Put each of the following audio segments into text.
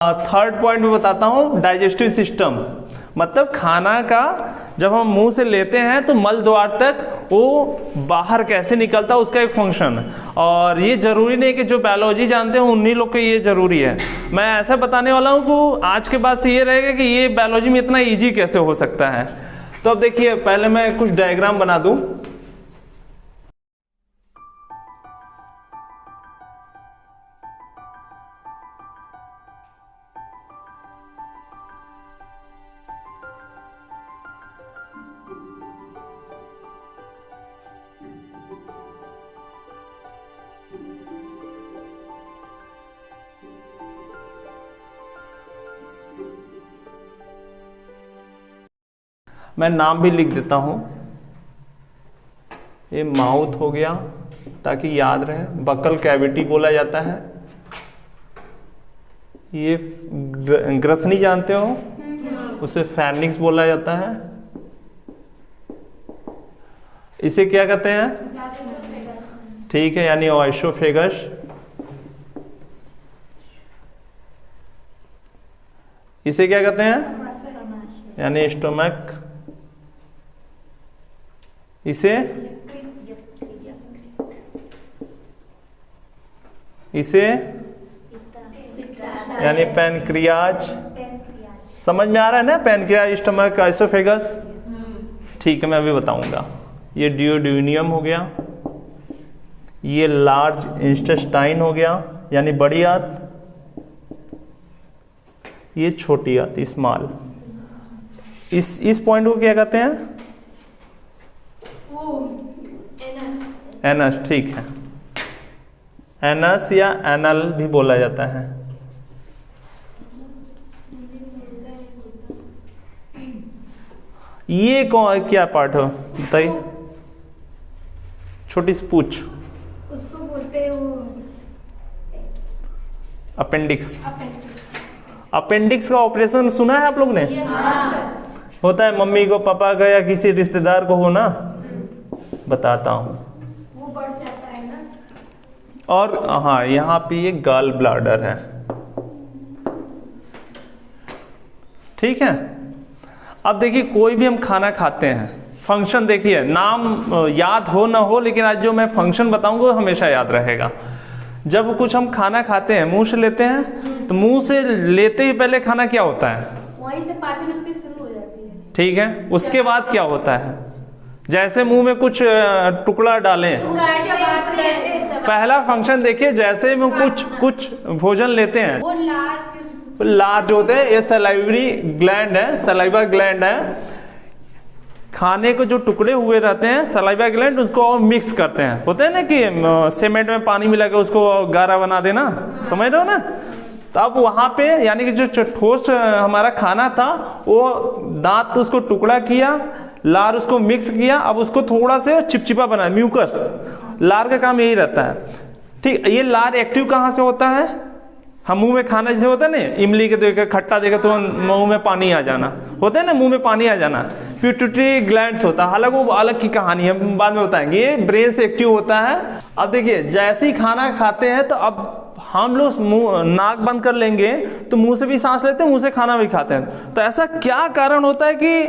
Third point में बताता हूँ, डाइजेस्टिव सिस्टम। मतलब खाना का जब हम मुंह से लेते हैं तो मल द्वार तक वो बाहर कैसे निकलता है, उसका एक फंक्शन। और ये जरूरी नहीं कि जो बायोलॉजी जानते हैं उन्हीं लोग के ये जरूरी है। मैं ऐसा बताने वाला हूँ कि आज के बाद से ये रहेगा कि ये बायोलॉजी में इतना इजी कैसे हो सकता है। तो अब देखिए, पहले मैं कुछ डायग्राम बना दूं। मैं नाम भी लिख देता हूं। ये माउथ हो गया ताकि याद रहे, बकल कैविटी बोला जाता है। ये ग्रसनी जानते हो, उसे फैर्निक्स बोला जाता है। इसे क्या कहते हैं? ठीक है, यानी ओएसोफेगस। इसे क्या कहते हैं? यानी स्टोमक। इसे यानी पैनक्रियाज। समझ में आ रहा है ना? Pancreas, stomach, oesophagus. ठीक है, मैं अभी बताऊंगा। ये डियोडिनियम हो गया, ये लार्ज इंटेस्टाइन हो गया यानी बड़ी आंत, ये छोटी आंत स्मॉल। इस पॉइंट को क्या कहते हैं? एनस। ठीक है, एनस या एनल भी बोला जाता है। ये कौन क्या पार्ट हो बताइए? छोटी सी पूछ, उसको बोलते हैं वो अपेंडिक्स। अपेंडिक्स का ऑपरेशन सुना है आप लोग ने? होता है मम्मी को, पापा का, या किसी रिश्तेदार को हो ना। बताता हूं, वो बढ़ जाता है ना। और हाँ, यहाँ पे ये गॉल ब्लैडर है। ठीक है, अब देखिए, कोई भी हम खाना खाते हैं, फंक्शन देखिए, नाम याद हो ना हो, लेकिन आज जो मैं फंक्शन बताऊंगा हमेशा याद रहेगा। जब कुछ हम खाना खाते हैं, मुंह से लेते हैं, तो मुंह से लेते ही पहले खाना क्या होता है? वहीं से पाचन उसकी शुरू हो जाती है। ठीक है, उसके बाद क्या होता है? जैसे मुंह में कुछ टुकड़ा डालें, पहला फंक्शन देखिए, जैसे में कुछ भोजन लेते हैं, वो लार जो होते हैं, ये सलाइवरी ग्लैंड है, सलाइवा ग्लैंड है। खाने को जो टुकड़े हुए रहते हैं, सलाइवा ग्लैंड, उसको और मिक्स करते हैं। होते हैं ना कि सीमेंट में पानी मिला के उसको गाढ़ा बना देना, समझ रहे हो ना? तो अब वहां पे यानी कि जो ठोस हमारा खाना था, वो दांत उसको टुकड़ा किया, लार उसको मिक्स किया, अब उसको थोड़ा से चिपचिपा बना, म्यूकस। लार का काम यही रहता है। ठीक, ये लार एक्टिव कहाँ से होता है? हम मुंह में खाना जैसे होता है ना, इमली के देखे, खट्टा देखे तो मुंह में पानी आ जाना, होता है ना, मुंह में पानी आ जाना, पिट्यूटरी ग्लैंड्स होता है। हालांकि वो अलग की कहानी है, बाद में बताएंगे। ये ब्रेन से एक्टिव होता है। अब देखिए, जैसे ही खाना खाते हैं तो अब हम लोग मुंह नाक बंद कर लेंगे तो मुंह से भी सांस लेते हैं, मुंह से खाना भी खाते हैं। तो ऐसा क्या कारण होता है कि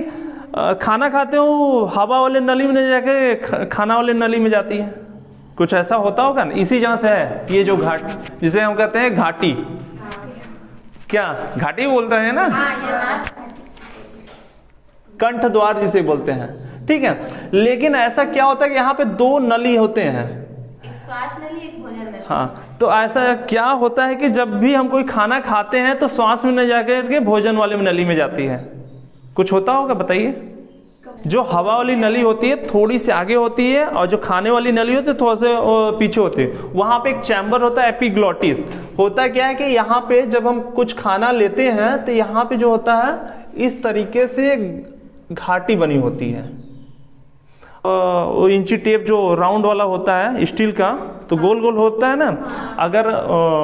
खाना खाते हो हवा वाले नली में नहीं जाके खाना वाले नली में जाती है? कुछ ऐसा होता होगा ना। इसी जगह से है ये जो घाट, जिसे हम कहते हैं घाटी। क्या घाटी बोलते हैं ना? कंठ द्वार जिसे बोलते हैं। ठीक है, लेकिन ऐसा क्या होता है कि यहाँ पे दो नली होते हैं, एक श्वास नली, एक भोजन नली। हाँ, तो ऐसा क्या होता है कि जब भी हम कोई खाना खाते हैं तो श्वास में न जाकर के भोजन वाले नली में जाती है। कुछ होता होगा, बताइए। जो हवा वाली नली होती है थोड़ी सी आगे होती है, और जो खाने वाली नली होती है थोड़ा से पीछे होती है। वहां पे एक चैम्बर होता है, एपिग्लॉटिस। होता क्या है कि यहाँ पे जब हम कुछ खाना लेते हैं तो यहाँ पे जो होता है, इस तरीके से घाटी बनी होती है। इंची टेप जो राउंड वाला होता है स्टील का, तो गोल गोल होता है ना, अगर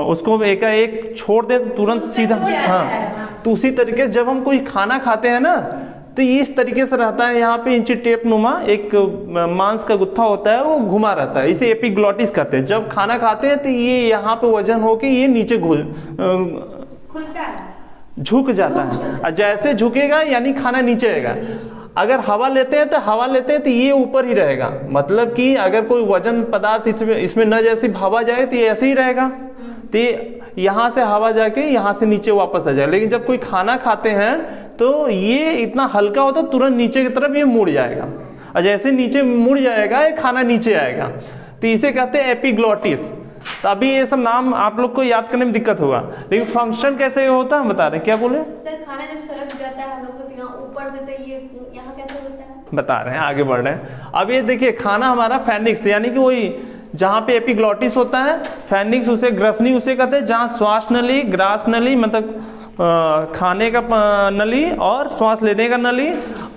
उसको एक छोड़ दे तो तुरंत सीधा, हाँ, तो उसी तरीके से जब हम कोई खाना खाते हैं ना, तो इस तरीके से रहता है। यहाँ पे इंची टेप नुमा एक मांस का गुत्था होता है, वो घुमा रहता है, इसे एपिग्लॉटिस कहते हैं। जब खाना खाते हैं तो ये यहाँ पे वजन होके ये नीचे खुलता है, झुक जाता है, और जैसे झुकेगा यानी खाना नीचे आएगा। अगर हवा लेते हैं तो ये ऊपर ही रहेगा, मतलब कि अगर कोई वजन पदार्थ इसमें न जैसी हवा जाए तो ये ऐसे ही रहेगा, तो यहाँ से हवा जाके यहाँ से नीचे वापस आ जाए। लेकिन जब कोई खाना खाते हैं तो ये इतना हल्का होता है, तुरंत नीचे की तरफ ये मुड़ जाएगा, और जैसे नीचे मुड़ जाएगा ये खाना नीचे आएगा, तो इसे कहते हैं एपिग्लॉटिस। तो अभी ये सब नाम आप लोग को याद करने में दिक्कत होगा, लेकिन फंक्शन कैसे होता है बता रहे, क्या बोले सर? खाना जब सरक जाता है हम लोग को यहाँ ऊपर से, तो ये यहाँ कैसे होता है? बता रहे हैं, आगे बढ़ रहे हैं। अब ये देखिए खाना हमारा फैनिक्स, यानी कि वही जहाँ पे एपिग्लॉटिस होता है, फैनिक्स उसे ग्रसनी उसे कहते हैं, जहाँ श्वास नली, ग्रास नली मतलब खाने का नली और श्वास लेने का नली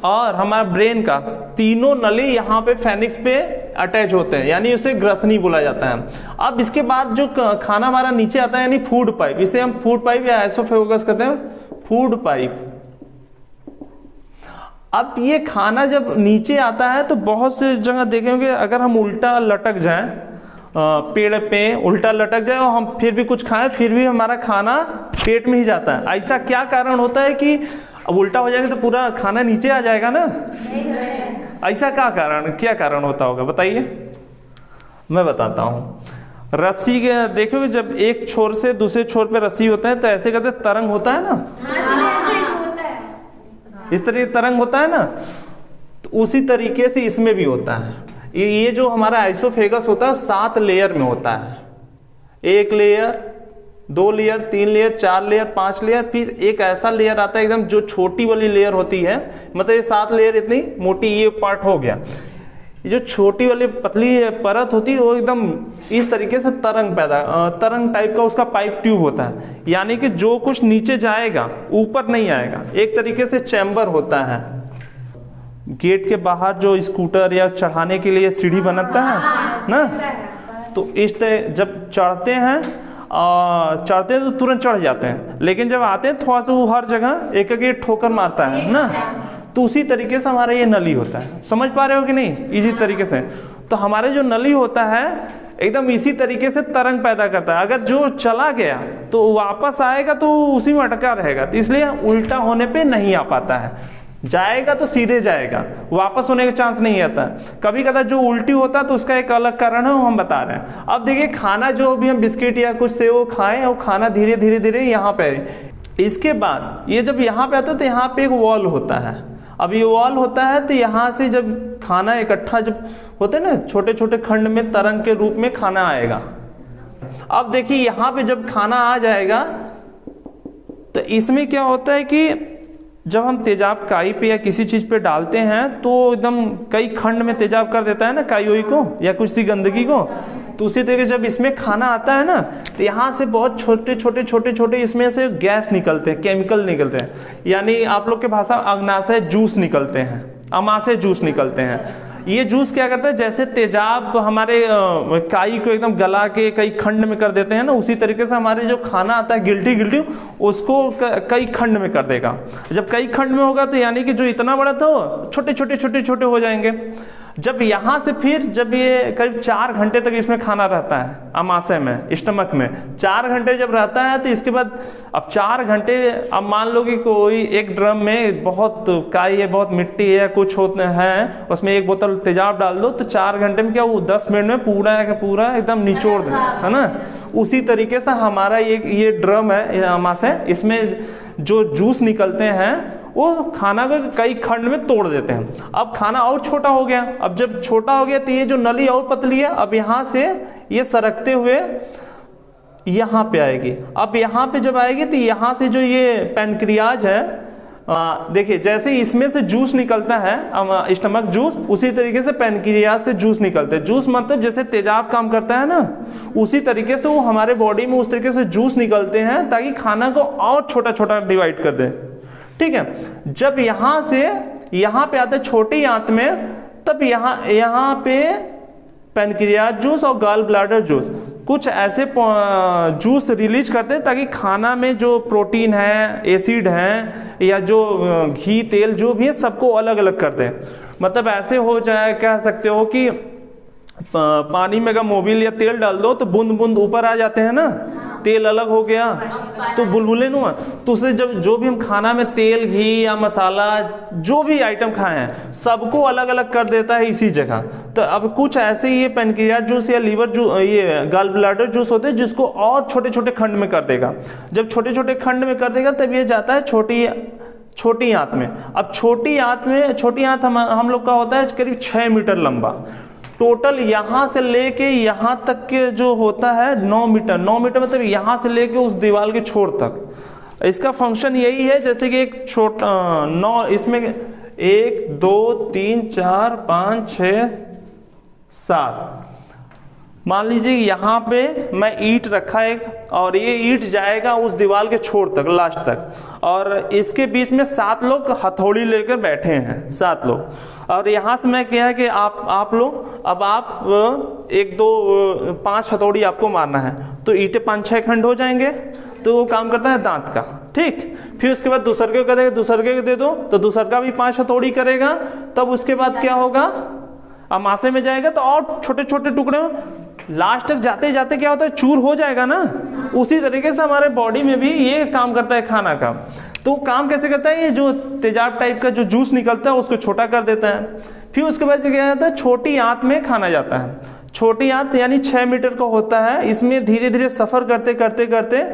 और हमारा ब्रेन का, तीनों नली यहाँ पे फैनिक्स पे अटैच होते हैं, यानी उसे ग्रसनी बोला जाता है। अब इसके बाद जो खाना हमारा नीचे आता है यानी फूड पाइप, इसे हम फूड पाइप या एसोफेगस कहते हैं, फूड पाइप। अब ये खाना जब नीचे आता है तो बहुत से जगह देखेंगे, अगर हम उल्टा लटक जाएं, पेड़ पे उल्टा लटक जाए और हम फिर भी कुछ खाएं, फिर भी हमारा खाना पेट में ही जाता है। ऐसा क्या कारण होता है कि अब उल्टा हो जाएगा तो पूरा खाना नीचे आ जाएगा ना? ऐसा क्या कारण होता होगा बताइए? मैं बताता हूँ। रस्सी के देखोगे जब एक छोर से दूसरे छोर पे रस्सी होता है तो ऐसे कहते तरंग होता है ना, इस तरह तरंग होता है ना, तो उसी तरीके से इसमें भी होता है। ये जो हमारा आइसोफेगस होता है 7 लेयर में होता है, 1 layer, 2 layer, 3 layer, 4 layer, 5 layer, फिर एक ऐसा लेयर आता है एकदम जो छोटी वाली लेयर होती है, मतलब ये 7 लेयर इतनी मोटी, ये पार्ट हो गया। ये जो छोटी वाली पतली परत होती है वो एकदम इस तरीके से तरंग टाइप का उसका पाइप ट्यूब होता है, यानी कि जो कुछ नीचे जाएगा ऊपर नहीं आएगा, एक तरीके से चैम्बर होता है। गेट के बाहर जो स्कूटर या चढ़ाने के लिए सीढ़ी बनाता है ना, तो इस तरह जब चढ़ते हैं तो तुरंत चढ़ जाते हैं, लेकिन जब आते हैं थोड़ा सा वो हर जगह एक एक ठोकर मारता है ना, तो उसी तरीके से हमारा ये नली होता है। समझ पा रहे हो कि नहीं? इसी तरीके से तो हमारे जो नली होता है एकदम इसी तरीके से तरंग पैदा करता है। अगर जो चला गया तो वापस आएगा तो उसी में अटका रहेगा, तो इसलिए उल्टा होने पे नहीं आ पाता है। जाएगा तो सीधे जाएगा, वापस होने का चांस नहीं आता। कभी कदा जो उल्टी होता है तो उसका एक अलग कारण है, वो हम बता रहे हैं। अब देखिए खाना जो भी हम बिस्किट या कुछ से वो खाएं, वो खाना धीरे धीरे यहाँ पे, इसके बाद ये जब यहाँ पे आता है तो यहाँ पे एक वॉल होता है। अब ये वॉल होता है तो यहाँ से जब खाना इकट्ठा जब होते हैं ना, छोटे छोटे खंड में तरंग के रूप में खाना आएगा। अब देखिए यहाँ पे जब खाना आ जाएगा तो इसमें क्या होता है कि जब हम तेजाब काई पे या किसी चीज पे डालते हैं तो एकदम कई खंड में तेजाब कर देता है ना काई को या कुछ सी गंदगी को। तो उसी तरीके जब इसमें खाना आता है ना तो यहाँ से बहुत छोटे छोटे इसमें से गैस निकलते हैं, केमिकल निकलते हैं, यानी आप लोग के भाषा अग्नाशय जूस निकलते हैं, अमाशय जूस निकलते हैं। ये जूस क्या करता है, जैसे तेजाब हमारे काई को एकदम गला के कई खंड में कर देते हैं ना, उसी तरीके से हमारे जो खाना आता है गिल्टी उसको कई खंड में कर देगा। जब कई खंड में होगा तो यानी कि जो इतना बड़ा था छोटे हो जाएंगे। जब यहाँ से फिर जब ये करीब 4 घंटे तक इसमें खाना रहता है अमाशय में, स्टमक में 4 घंटे जब रहता है तो इसके बाद अब 4 घंटे, अब मान लो कि कोई एक ड्रम में बहुत काई है, बहुत मिट्टी है, कुछ होते हैं, उसमें 1 बोतल तेजाब डाल दो तो 4 घंटे में क्या वो 10 मिनट में पूरा एकदम निचोड़ दे, है ना। उसी तरीके से हमारा ये ड्रम है अमाशय, इसमें जो जूस निकलते हैं वो खाना को कई खंड में तोड़ देते हैं। अब खाना और छोटा हो गया, अब जब छोटा हो गया तो ये जो नली और पतली है, अब यहाँ से ये सरकते हुए यहाँ पे आएगी। अब यहाँ पे जब आएगी तो यहाँ से जो ये पैनक्रियाज है, देखिए जैसे इसमें से जूस निकलता है स्टमक जूस, उसी तरीके से पैनक्रियाज से जूस निकलते हैं। जूस मतलब जैसे तेजाब काम करता है ना, उसी तरीके से वो हमारे बॉडी में उस तरीके से जूस निकलते हैं ताकि खाना को और छोटा डिवाइड कर दे। ठीक है, जब यहाँ से यहाँ पे आते छोटी आंत में, तब यहाँ पे पैनक्रियाज जूस और गॉल ब्लैडर जूस कुछ ऐसे जूस रिलीज करते हैं ताकि खाना में जो प्रोटीन है, एसिड है या जो घी तेल जो भी है सबको अलग अलग करते हैं। मतलब ऐसे हो जाए, कह सकते हो कि पानी में अगर मोबिल या तेल डाल दो तो बूंद बूंद ऊपर आ जाते हैं ना, तो तेल अलग हो गया तो बुलबुले नुमा। तो उससे जब जो भी हम खाना में तेल, घी या मसाला जो भी आइटम खाए हैं सबको अलग अलग कर देता है इसी जगह। तो अब कुछ ऐसे ही ये पैनक्रियाज जूस या लीवर जूस, ये गॉल ब्लैडर जूस होते हैं जिसको और छोटे छोटे खंड में कर देगा। जब छोटे छोटे खंड में कर देगा तब ये जाता है छोटी आंत में। अब छोटी आंत हम लोग का होता है करीब 6 मीटर लंबा। टोटल यहाँ से लेके यहाँ तक के जो होता है 9 मीटर मतलब यहाँ से लेके उस दीवार के छोर तक। इसका फंक्शन यही है जैसे कि एक छोटा 9, इसमें 1 2 3 4 5 6 7, मान लीजिए यहाँ पे मैं ईंट रखा एक, और ये ईंट जाएगा उस दीवार के छोर तक, लास्ट तक, और इसके बीच में 7 लोग हथौड़ी लेकर बैठे हैं, 7 लोग। और यहाँ से मैं क्या है कि आप लोग, अब आप 1 2 5 हथौड़ी आपको मारना है तो ईंटें 5-6 खंड हो जाएंगे। तो वो काम करता है दांत का, ठीक। फिर उसके बाद दूसरे को करेगा, दूसरे को दे दो तो दूसरा का भी 5 हथौड़ी करेगा। तब उसके बाद क्या होगा, अमाशय में जाएगा तो और छोटे छोटे टुकड़े, लास्ट तक जाते जाते क्या होता है, चूर हो जाएगा ना। उसी तरीके से हमारे बॉडी में भी ये काम करता है खाना का। तो काम कैसे करता है, ये जो तेजाब टाइप का जो जूस निकलता है उसको छोटा कर देता है। फिर उसके बाद क्या जाता है, छोटी आंत में खाना जाता है। छोटी आंत यानी 6 मीटर का होता है। इसमें धीरे धीरे सफर करते करते करते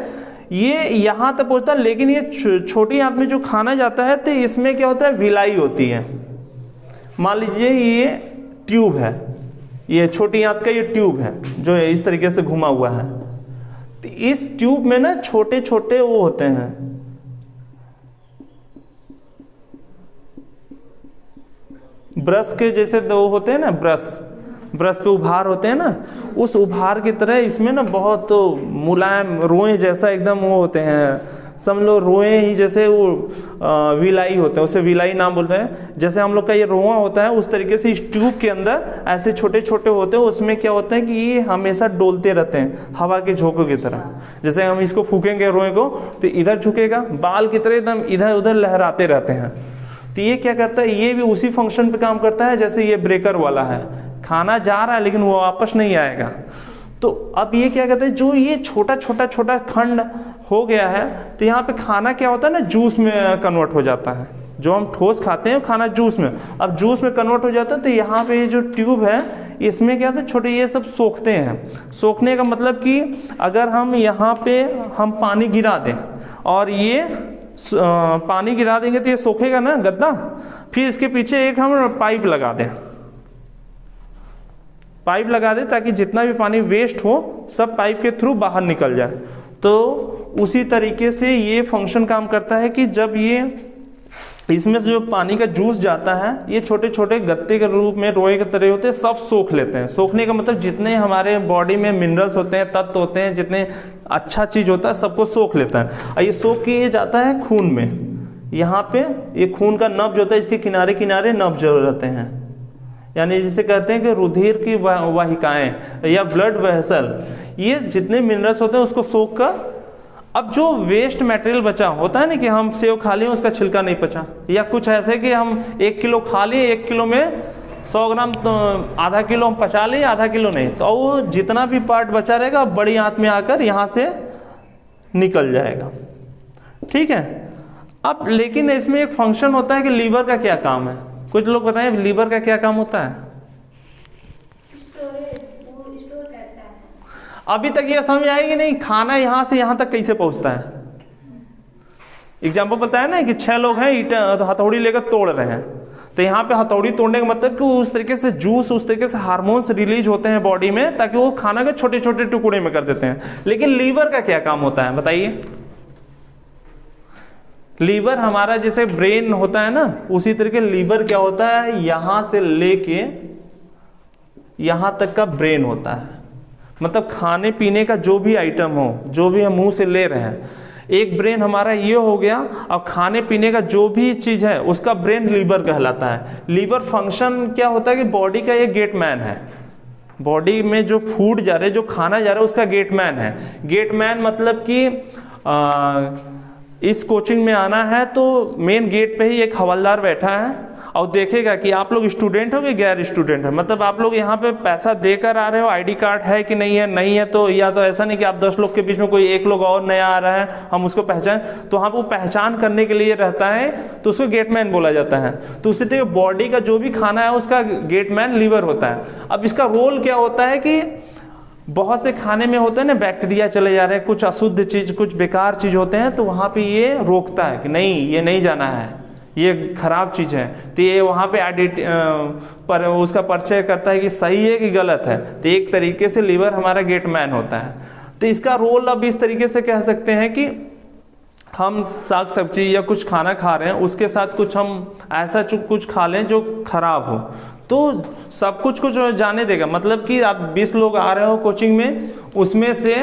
ये यहाँ तक पहुंचता है। लेकिन ये छोटी आंत में जो खाना जाता है तो इसमें क्या होता है, विलाई होती है। मान लीजिए ये ट्यूब है, ये छोटी आंत का ये ट्यूब है जो इस तरीके से घुमा हुआ है। तो इस ट्यूब में ना छोटे छोटे वो होते हैं, ब्रश के जैसे वो होते हैं ना, ब्रश पे उभार होते हैं ना, उस उभार की तरह इसमें ना बहुत मुलायम रोए जैसा एकदम वो होते हैं। समझ लो रोए ही जैसे वो विलाई होते हैं, उसे विलाई नाम बोलते हैं। जैसे हम लोग का ये रोआ होता है उस तरीके से इस ट्यूब के अंदर ऐसे छोटे छोटे होते हैं। उसमें क्या होता है कि ये हमेशा डोलते रहते हैं हवा के झोंकों की तरह। जैसे हम इसको फूकेंगे रोए को तो इधर झुकेगा, बाल की तरह एकदम इधर उधर लहराते रहते हैं। तो ये क्या करता है, ये भी उसी फंक्शन पे काम करता है जैसे ये ब्रेकर वाला है। खाना जा रहा है लेकिन वो वापस नहीं आएगा। तो अब ये क्या कहते हैं, जो ये छोटा छोटा खंड हो गया है तो यहाँ पे खाना क्या होता है ना, जूस में कन्वर्ट हो जाता है। जो हम ठोस खाते हैं खाना जूस में, अब जूस में कन्वर्ट हो जाता है। तो यहाँ पे ये जो ट्यूब है इसमें क्या होता है, छोटे ये सब सोखते हैं। सोखने का मतलब कि अगर हम यहाँ पे हम पानी गिरा दें और ये पानी गिरा देंगे तो ये सोखेगा ना गद्दा। फिर इसके पीछे एक हम पाइप लगा दें, ताकि जितना भी पानी वेस्ट हो सब पाइप के थ्रू बाहर निकल जाए। तो उसी तरीके से ये फंक्शन काम करता है कि जब ये इसमें से जो पानी का जूस जाता है ये छोटे छोटे गत्ते के रूप में रोए के तरह होते हैं, सब सोख लेते हैं। सोखने का मतलब जितने हमारे बॉडी में मिनरल्स होते हैं, तत्व होते हैं, जितने अच्छा चीज होता है सबको सोख लेता है। और ये सोख के ये जाता है खून में। यहाँ पे ये खून का नब्ज होता है, इसके किनारे किनारे नब्ज रहते हैं, यानी जिसे कहते हैं कि रुधिर की वाहिकाएं या ब्लड वेसल। ये जितने मिनरल्स होते हैं उसको सोख कर, अब जो वेस्ट मटेरियल बचा होता है ना कि हम सेव खा लिए उसका छिलका नहीं बचा, या कुछ ऐसे कि हम 1 किलो खा लिए, 1 किलो में 100 ग्राम तो आधा किलो हम पचा लिए, आधा किलो नहीं, तो वो जितना भी पार्ट बचा रहेगा बड़ी आंत में आकर यहाँ से निकल जाएगा। ठीक है। अब लेकिन इसमें एक फंक्शन होता है कि लीवर का क्या काम है, कुछ लोग बताएं लीवर का क्या काम होता है। अभी तक ये समझ आएगी नहीं, खाना यहां से यहां तक कैसे पहुंचता है। एग्जाम्पल बताया ना कि 6 लोग हैं, हथौड़ी लेकर तोड़ रहे हैं, तो यहाँ पे हथौड़ी तोड़ने का मतलब कि उस तरीके से जूस, उस तरीके से हार्मोन्स रिलीज होते हैं बॉडी में, ताकि वो खाना के छोटे छोटे टुकड़े में कर देते हैं। लेकिन लीवर का क्या काम होता है बताइए। लीवर हमारा जैसे ब्रेन होता है ना, उसी तरीके लीवर क्या होता है, यहां से लेके यहां तक का ब्रेन होता है। मतलब खाने पीने का जो भी आइटम हो, जो भी हम मुंह से ले रहे हैं, एक ब्रेन हमारा ये हो गया, और खाने पीने का जो भी चीज है उसका ब्रेन लीवर कहलाता है। लीवर फंक्शन क्या होता है कि बॉडी का ये गेटमैन है। बॉडी में जो फूड जा रहा है, जो खाना जा रहा है, उसका गेटमैन है। गेटमैन मतलब कि इस कोचिंग में आना है तो मेन गेट पे ही एक हवलदार बैठा है, और देखेगा कि आप लोग स्टूडेंट हो कि गैर स्टूडेंट है, मतलब आप लोग यहाँ पे पैसा देकर आ रहे हो, आईडी कार्ड है कि नहीं है, नहीं है तो या तो ऐसा नहीं कि आप 10 लोग के बीच में कोई एक लोग और नया आ रहा है हम उसको पहचान, तो वहाँ पर वो पहचान करने के लिए रहता है, तो उसको गेटमैन बोला जाता है। तो उसी तरह बॉडी का जो भी खाना है उसका गेटमैन लीवर होता है। अब इसका रोल क्या होता है कि बहुत से खाने में होते हैं ना बैक्टीरिया चले जा रहे हैं, कुछ अशुद्ध चीज, कुछ बेकार चीज होते हैं, तो वहां पे ये रोकता है कि नहीं ये नहीं जाना है, ये खराब चीज है, तो ये वहां पे पर उसका परिचय करता है कि सही है कि गलत है। तो एक तरीके से लीवर हमारा गेटमैन होता है। तो इसका रोल अब इस तरीके से कह सकते हैं कि हम साग सब्जी या कुछ खाना खा रहे हैं, उसके साथ कुछ हम ऐसा कुछ खा लें जो खराब हो, तो सब कुछ जाने देगा। मतलब कि आप 20 लोग आ रहे हो कोचिंग में, उसमें से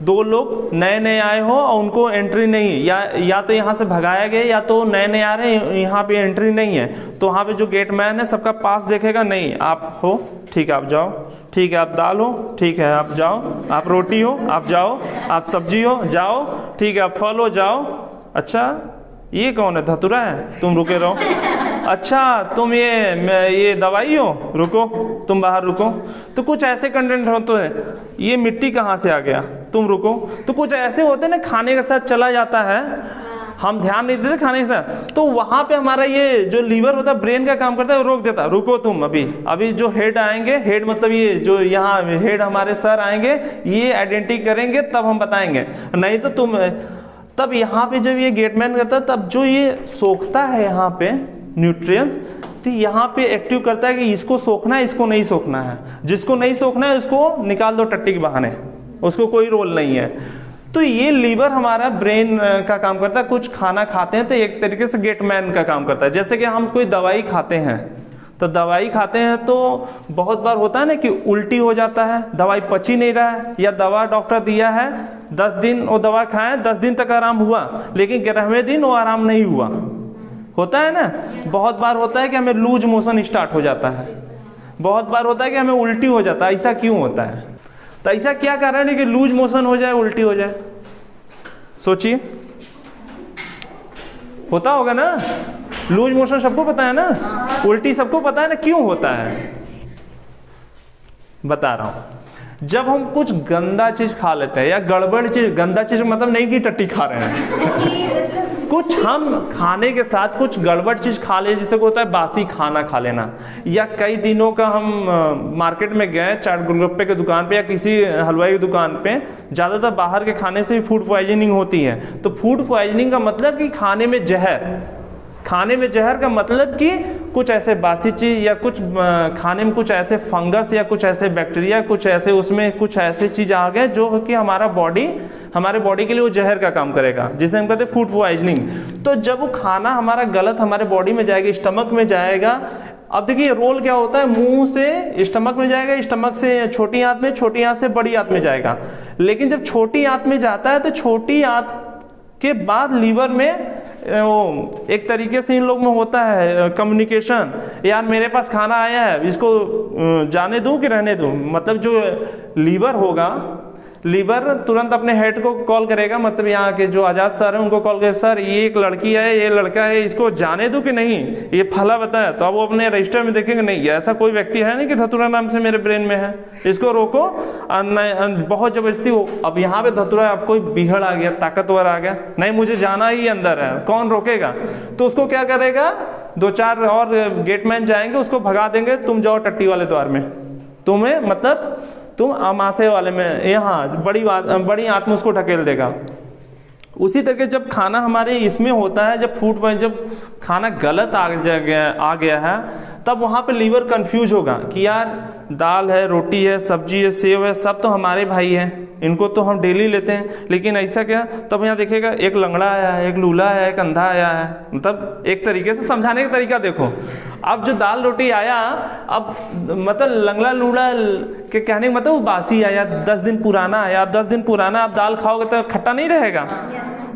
2 लोग नए नए आए हो और उनको एंट्री नहीं, या तो यहाँ से भगाया गया, या तो नए नए आ रहे हैं यहाँ पे एंट्री नहीं है, तो वहाँ पे जो गेटमैन है सबका पास देखेगा, नहीं आप हो ठीक है आप जाओ, ठीक है आप दाल हो ठीक है आप जाओ, आप रोटी हो आप जाओ, आप सब्जी हो जाओ, ठीक है आप फल हो जाओ, अच्छा ये कौन है धतुरा है तुम रुके रहो, अच्छा तुम ये दवाई हो रुको, तुम बाहर रुको। तो कुछ ऐसे कंटेंट होते हैं, ये मिट्टी कहाँ से आ गया तुम रुको। तो कुछ ऐसे होते हैं ना, खाने के साथ चला जाता है, हम ध्यान नहीं देते खाने के साथ, तो वहां पे हमारा ये जो लीवर होता है ब्रेन का काम करता है, रोक देता है, रुको तुम अभी जो हेड आएंगे, हेड मतलब ये जो यहाँ हेड हमारे सर आएंगे, ये आइडेंटिटी करेंगे तब हम बताएंगे, नहीं तो तुम। तब यहाँ पे जब ये गेटमैन करता है, तब जो ये सोखता है यहाँ पे न्यूट्रिएंट्स, तो यहाँ पे एक्टिव करता है कि इसको सोखना है इसको नहीं सोखना है, जिसको नहीं सोखना है उसको निकाल दो टट्टी के बहाने, उसको कोई रोल नहीं है। तो ये लीवर हमारा ब्रेन का काम करता है। कुछ खाना खाते हैं तो एक तरीके से गेटमैन का काम करता है। जैसे कि हम कोई दवाई खाते हैं, तो दवाई खाते हैं तो बहुत बार होता है ना कि उल्टी हो जाता है, दवाई पच ही नहीं रहा है, या दवा डॉक्टर दिया है 10 दिन वो दवा खाएं, 10 दिन तक आराम हुआ, लेकिन 11वें दिन वो आराम नहीं हुआ, होता है ना। बहुत बार होता है कि हमें लूज मोशन स्टार्ट हो जाता है, बहुत बार होता है कि हमें उल्टी हो जाता है। ऐसा क्यों होता है? तो ऐसा क्या कारण है कि लूज मोशन हो जाए, उल्टी हो जाए? सोचिए, होता होगा ना। लूज मोशन सबको पता है ना, उल्टी सबको पता है ना। क्यों होता है बता रहा हूं। जब हम कुछ गंदा चीज खा लेते हैं या गड़बड़ चीज, गंदा चीज मतलब नहीं कि टट्टी खा रहे हैं, कुछ हम खाने के साथ कुछ गड़बड़ चीज खा ले, जिसे होता है बासी खाना खा लेना, या कई दिनों का हम मार्केट में गए चाट गोलगप्पे की दुकान पे या किसी हलवाई की दुकान पे, ज्यादातर बाहर के खाने से ही फूड पॉइजनिंग होती है। तो फूड पॉइजनिंग का मतलब कि खाने में जहर, खाने में जहर का मतलब कि कुछ ऐसे बासी चीज या कुछ खाने में कुछ ऐसे फंगस या कुछ ऐसे बैक्टीरिया, कुछ ऐसे उसमें कुछ ऐसे चीज आ गए जो कि हमारे बॉडी के लिए वो जहर का काम करेगा, जिसे हम कहते हैं फूड पॉइजनिंग। तो जब वो खाना हमारा गलत हमारे बॉडी में जाएगा, स्टमक में जाएगा। अब देखिए रोल क्या होता है, मुंह से स्टमक में जाएगा, स्टमक से छोटी आंत में, छोटी आंत से बड़ी आंत में जाएगा। लेकिन जब छोटी आंत में जाता है तो छोटी आंत के बाद लीवर में वो एक तरीके से इन लोग में होता है कम्युनिकेशन, यार मेरे पास खाना आया है, इसको जाने दूं कि रहने दूं। मतलब जो लीवर होगा, लीवर तुरंत अपने हेड को कॉल करेगा, मतलब यहाँ के जो आजाद सर है उनको कॉल करे, सर ये एक लड़की है, ये लड़का है, इसको जाने दूं कि नहीं, ये फला बताया। तो अब वो अपने रजिस्टर में देखेंगे, नहीं ऐसा कोई व्यक्ति है नहीं कि धतुरा नाम से मेरे ब्रेन में है, इसको रोको। बहुत जबरदस्ती हो, अब यहाँ पे धतुरा अब कोई बिहड़ आ गया, ताकतवर आ गया, नहीं मुझे जाना ही अंदर है, कौन रोकेगा? तो उसको क्या करेगा, 2-4 और गेटमैन जाएंगे, उसको भगा देंगे, तुम जाओ टट्टी वाले द्वार में, तुम्हें मतलब तुम अमाशय वाले में, यहाँ बड़ी आंत में उसको ढकेल देगा। उसी तरीके जब खाना हमारे इसमें होता है, जब खाना गलत आ गया है, तब वहाँ पे लीवर कंफ्यूज होगा कि यार दाल है, रोटी है, सब्जी है, सेव है, सब तो हमारे भाई हैं, इनको तो हम डेली लेते हैं, लेकिन ऐसा क्या? तब यहाँ देखिएगा एक लंगड़ा आया है, एक लूला है, एक अंधा आया है। मतलब एक तरीके से समझाने का तरीका देखो। अब जो दाल रोटी आया, अब मतलब लंगड़ा लूला के कहने का मतलब वो बासी आया, 10 दिन पुराना आया। अब 10 दिन पुराना आप दाल खाओगे तो खट्टा नहीं रहेगा,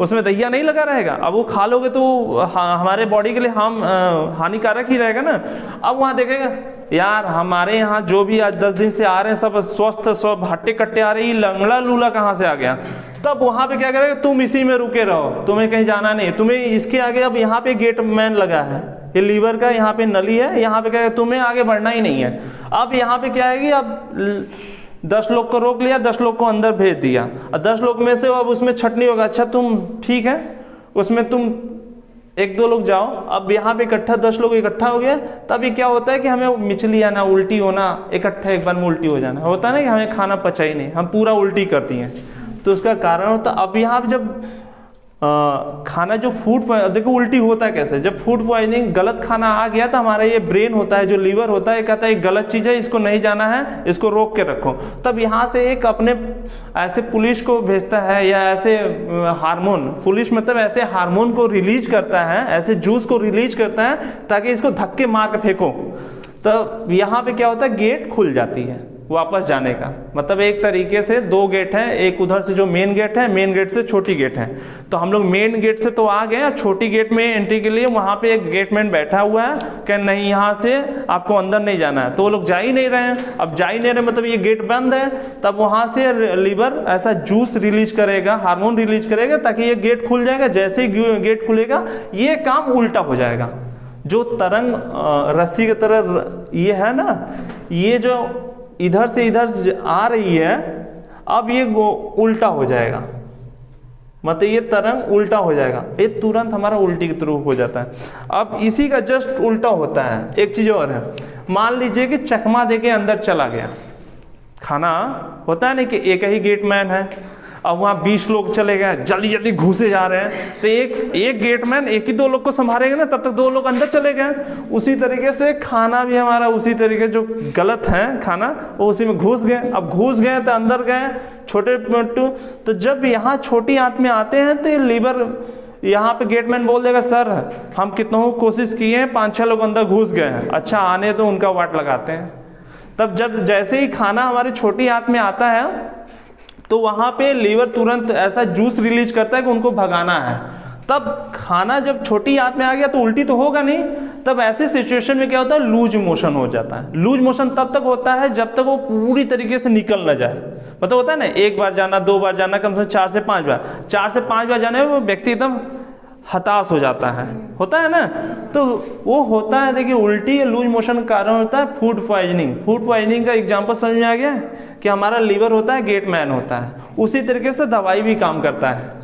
उसमें दहिया नहीं लगा रहेगा। अब वो खा लोगे तो हमारे बॉडी के लिए हानिकारक ही रहेगा ना। अब वहाँ देखेगा यार हमारे यहाँ जो भी आज 10 दिन से आ रहे हैं सब स्वस्थ, सब हट्टे कट्टे आ रहे हैं, लंगड़ा लूला कहाँ से आ गया? तब वहां पे क्या करेगा, तुम इसी में रुके रहो, तुम्हें कहीं जाना नहीं, तुम्हें इसके आगे अब यहाँ पे गेट मैन लगा है, ये लीवर का यहाँ पे नली है, यहाँ पे क्या है, तुम्हें आगे बढ़ना ही नहीं है। अब यहाँ पे क्या है कि अब 10 लोग को रोक लिया, 10 लोग को अंदर भेज दिया, और 10 लोग में से अब उसमें छटनी होगा, अच्छा तुम ठीक है, उसमें तुम 1-2 लोग जाओ। अब यहाँ पे इकट्ठा 10 लोग इकट्ठा हो गया, तब ये क्या होता है कि हमें मिचली आना, उल्टी होना, इकट्ठा एक बार में उल्टी हो जाना होता है ना, कि हमें खाना पचा ही नहीं, हम पूरा उल्टी करती हैं, तो उसका कारण होता। अब यहाँ पे जब खाना जो फूड, देखो उल्टी होता है कैसे, जब फूड पॉइजनिंग गलत खाना आ गया तो हमारा ये ब्रेन होता है, जो लीवर होता है, कहता है ये गलत चीज है, इसको नहीं जाना है, इसको रोक के रखो। तब यहाँ से एक अपने ऐसे पुलिस को भेजता है, या ऐसे हार्मोन, पुलिस मतलब ऐसे हार्मोन को रिलीज करता है, ऐसे जूस को रिलीज करता है ताकि इसको धक्के मार के फेंको। तब यहाँ पे क्या होता है, गेट खुल जाती है वापस जाने का। मतलब एक तरीके से 2 गेट हैं, एक उधर से जो मेन गेट है, मेन गेट से छोटी गेट है, तो हम लोग मेन गेट से तो आ गए, अब छोटी गेट में एंट्री के लिए वहां पे एक गेटमैन बैठा हुआ है कि नहीं यहाँ से आपको अंदर नहीं जाना है, तो वो लोग जा ही नहीं रहे हैं। अब जा ही नहीं रहे मतलब ये गेट बंद है, तब वहां से लीवर ऐसा जूस रिलीज करेगा, हार्मोन रिलीज करेगा, ताकि ये गेट खुल जाएगा। जैसे ही गेट खुलेगा ये काम उल्टा हो जाएगा, जो तरंग रस्सी की तरह ये है ना, ये जो इधर से इधर आ रही है, अब ये उल्टा हो जाएगा, मतलब ये तरंग उल्टा हो जाएगा, ये तुरंत हमारा उल्टी की तरफ हो जाता है। अब इसी का जस्ट उल्टा होता है। एक चीज और है, मान लीजिए कि चकमा देके अंदर चला गया, खाना होता है ना कि एक ही गेटमैन है, अब वहां 20 लोग चले गए, जल्दी जल्दी घुसे जा रहे हैं, तो एक गेटमैन 1 ही 2 लोग को संभालेगा ना, तब तक 2 लोग अंदर चले गए। उसी तरीके से खाना भी हमारा उसी तरीके, जो गलत है खाना वो उसी में घुस गए। अब घुस गए तो अंदर गए छोटे मोटू, तो जब यहाँ छोटी आंत में आते हैं तो लीवर, यहाँ पे गेटमैन बोल देगा सर हम कितनों कोशिश किए हैं, 5-6 लोग अंदर घुस गए हैं, अच्छा आने तो उनका वाट लगाते हैं। तब जब जैसे ही खाना हमारी छोटी आंत में आता है तो वहां पे लीवर तुरंत ऐसा जूस रिलीज करता है कि उनको भगाना है। तब खाना जब छोटी आंत में आ गया तो उल्टी तो होगा नहीं, तब ऐसे सिचुएशन में क्या होता है, लूज मोशन हो जाता है। लूज मोशन तब तक होता है जब तक वो पूरी तरीके से निकल ना जाए। मतलब होता है ना, 1 बार जाना, 2 बार जाना, कम से कम 4 से 5 बार, 4 से 5 बार जाने में वो व्यक्ति एकदम हताश हो जाता है, होता है ना। तो वो होता है, देखिए उल्टी या लूज मोशन का कारण होता है फूड पॉइजनिंग। फूड पॉइजनिंग का एग्जांपल समझ में आ गया कि हमारा लीवर होता है, गेटमैन होता है, उसी तरीके से दवाई भी काम करता है।